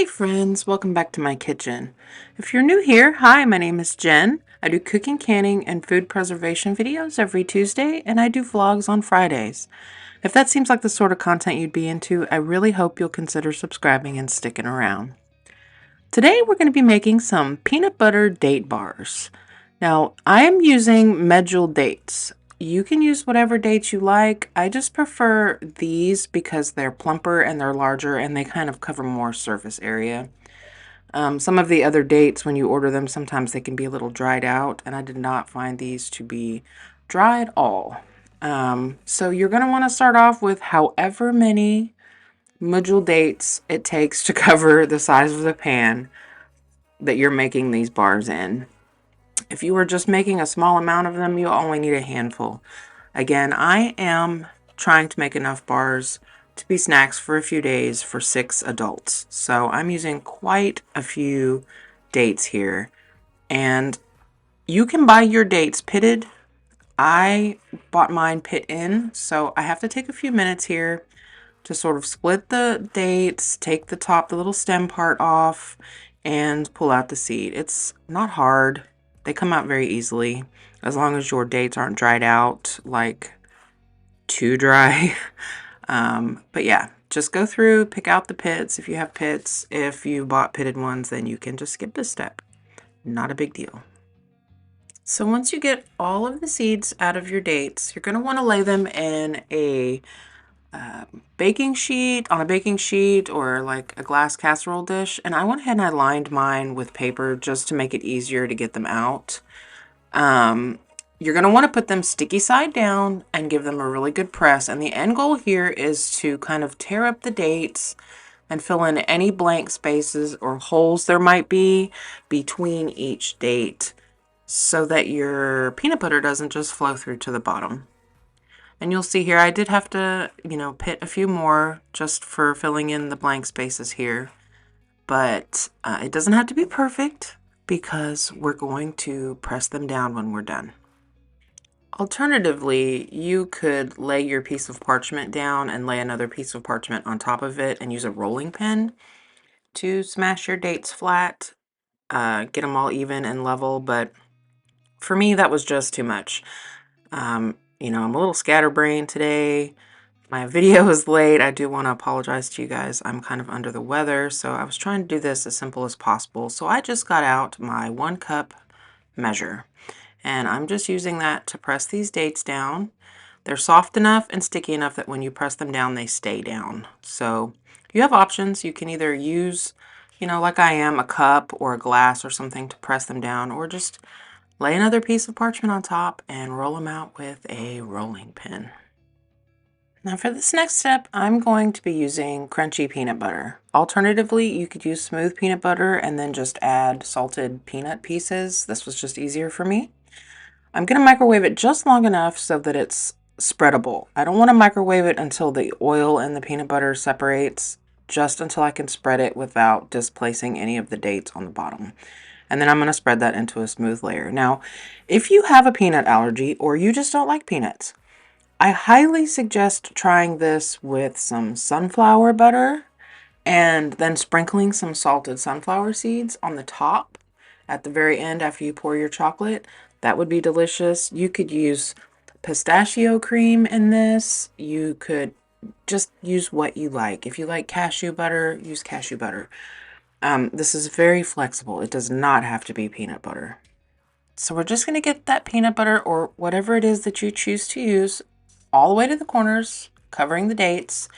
Hey friends, welcome back to my kitchen. If you're new here, hi, my name is Jen. I do cooking, canning, and food preservation videos every Tuesday, and I do vlogs on Fridays. If that seems like the sort of content you'd be into, I really hope you'll consider subscribing and sticking around. Today we're going to be making some peanut butter date bars. Now, I am using medjool dates. You can use whatever dates you like. I just prefer these because they're plumper and they're larger and they kind of cover more surface area. Some of the other dates, when you order them, sometimes they can be a little dried out, and I did not find these to be dry at all. So you're going to want to start off with however many medjool dates it takes to cover the size of the pan that you're making these bars in. If you were just making a small amount of them, you'll only need a handful. Again, I am trying to make enough bars to be snacks for a few days for 6 adults. So I'm using quite a few dates here. And you can buy your dates pitted. I bought mine pit in, so I have to take a few minutes here to sort of split the dates, take the little stem part off, and pull out the seed. It's not hard. They come out very easily as long as your dates aren't dried out, like too dry. But yeah, just go through, pick out the pits if you have pits. If you bought pitted ones, then you can just skip this step. Not a big deal. So once you get all of the seeds out of your dates, you're going to want to lay them in a baking sheet, or like a glass casserole dish. And I went ahead and I lined mine with paper just to make it easier to get them out. You're going to want to put them sticky side down and give them a really good press. And the end goal here is to kind of tear up the dates and fill in any blank spaces or holes there might be between each date so that your peanut butter doesn't just flow through to the bottom. And you'll see here, I did have to, pit a few more just for filling in the blank spaces here. But it doesn't have to be perfect because we're going to press them down when we're done. Alternatively, you could lay your piece of parchment down and lay another piece of parchment on top of it and use a rolling pin to smash your dates flat, get them all even and level. But for me, that was just too much. I'm a little scatterbrained today. My video is late. I do want to apologize to you guys. I'm kind of under the weather, so I was trying to do this as simple as possible. So I just got out my 1 cup measure, and I'm just using that to press these dates down. They're soft enough and sticky enough that when you press them down, they stay down. So you have options. You can either use, like I am, a cup or a glass or something to press them down, or just lay another piece of parchment on top and roll them out with a rolling pin. Now for this next step, I'm going to be using crunchy peanut butter. Alternatively, you could use smooth peanut butter and then just add salted peanut pieces. This was just easier for me. I'm going to microwave it just long enough so that it's spreadable. I don't want to microwave it until the oil and the peanut butter separates, just until I can spread it without displacing any of the dates on the bottom. And then I'm going to spread that into a smooth layer. Now, if you have a peanut allergy or you just don't like peanuts, I highly suggest trying this with some sunflower butter and then sprinkling some salted sunflower seeds on the top at the very end after you pour your chocolate. That would be delicious. You could use pistachio cream in this. You could just use what you like. If you like cashew butter, use cashew butter. This is very flexible. It does not have to be peanut butter. So we're just going to get that peanut butter or whatever it is that you choose to use all the way to the corners, covering the dates.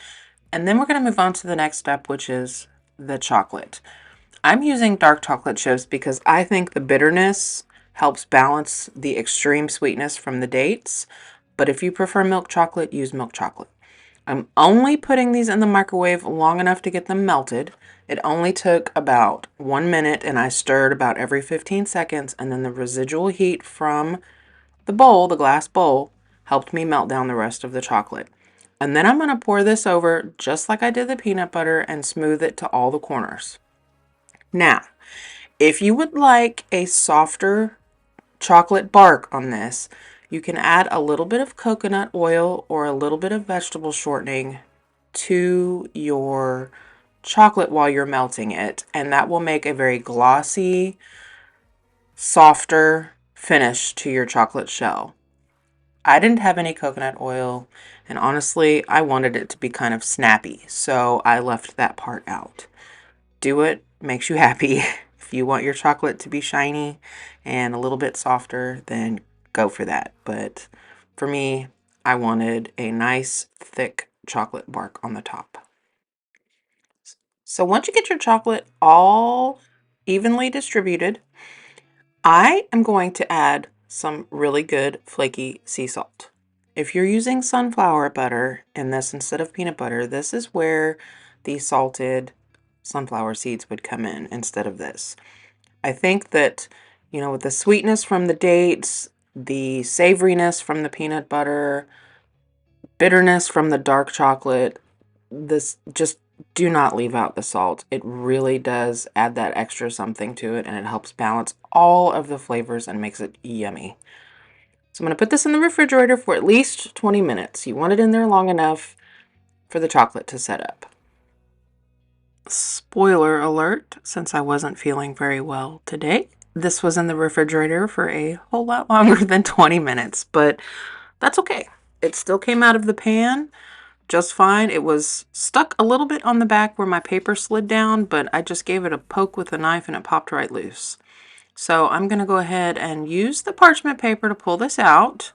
And then we're going to move on to the next step, which is the chocolate. I'm using dark chocolate chips because I think the bitterness helps balance the extreme sweetness from the dates. But if you prefer milk chocolate, use milk chocolate. I'm only putting these in the microwave long enough to get them melted. It only took about 1 minute and I stirred about every 15 seconds, and then the residual heat from the bowl, the glass bowl, helped me melt down the rest of the chocolate. And then I'm going to pour this over just like I did the peanut butter and smooth it to all the corners. Now, if you would like a softer chocolate bark on this, you can add a little bit of coconut oil or a little bit of vegetable shortening to your chocolate while you're melting it, and that will make a very glossy, softer finish to your chocolate shell. I didn't have any coconut oil, and honestly, I wanted it to be kind of snappy, so I left that part out. Do what makes you happy. If you want your chocolate to be shiny and a little bit softer, then go for that. But for me, I wanted a nice, thick chocolate bark on the top. So once you get your chocolate all evenly distributed, I am going to add some really good flaky sea salt. If you're using sunflower butter in this instead of peanut butter, this is where the salted sunflower seeds would come in instead of this. I think that, with the sweetness from the dates, the savoriness from the peanut butter, bitterness from the dark chocolate, this just do not leave out the salt. It really does add that extra something to it, and it helps balance all of the flavors and makes it yummy. So I'm going to put this in the refrigerator for at least 20 minutes. You want it in there long enough for the chocolate to set up. Spoiler alert, since I wasn't feeling very well today, this was in the refrigerator for a whole lot longer than 20 minutes, but that's okay. It still came out of the pan just fine. It was stuck a little bit on the back where my paper slid down, but I just gave it a poke with a knife and it popped right loose. So I'm going to go ahead and use the parchment paper to pull this out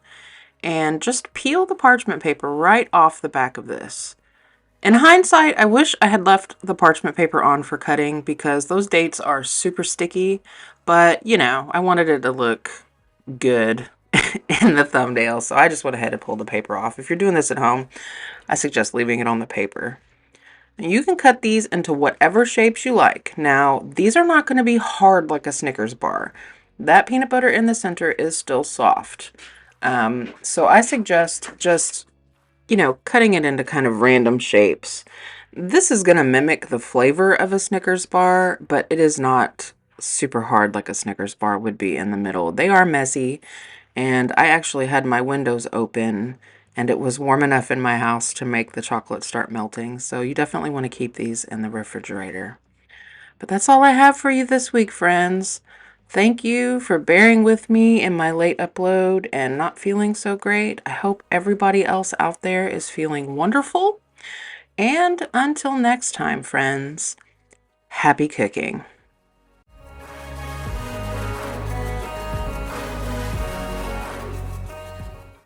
and just peel the parchment paper right off the back of this. In hindsight, I wish I had left the parchment paper on for cutting because those dates are super sticky, but I wanted it to look good in the thumbnail, so I just went ahead and pulled the paper off. If you're doing this at home, I suggest leaving it on the paper. You can cut these into whatever shapes you like. Now, these are not going to be hard like a Snickers bar. That peanut butter in the center is still soft. So I suggest just, cutting it into kind of random shapes. This is going to mimic the flavor of a Snickers bar, but it is not super hard like a Snickers bar would be in the middle. They are messy, and I actually had my windows open and it was warm enough in my house to make the chocolate start melting. So you definitely want to keep these in the refrigerator. But that's all I have for you this week, friends. Thank you for bearing with me in my late upload and not feeling so great. I hope everybody else out there is feeling wonderful. And until next time, friends, happy cooking.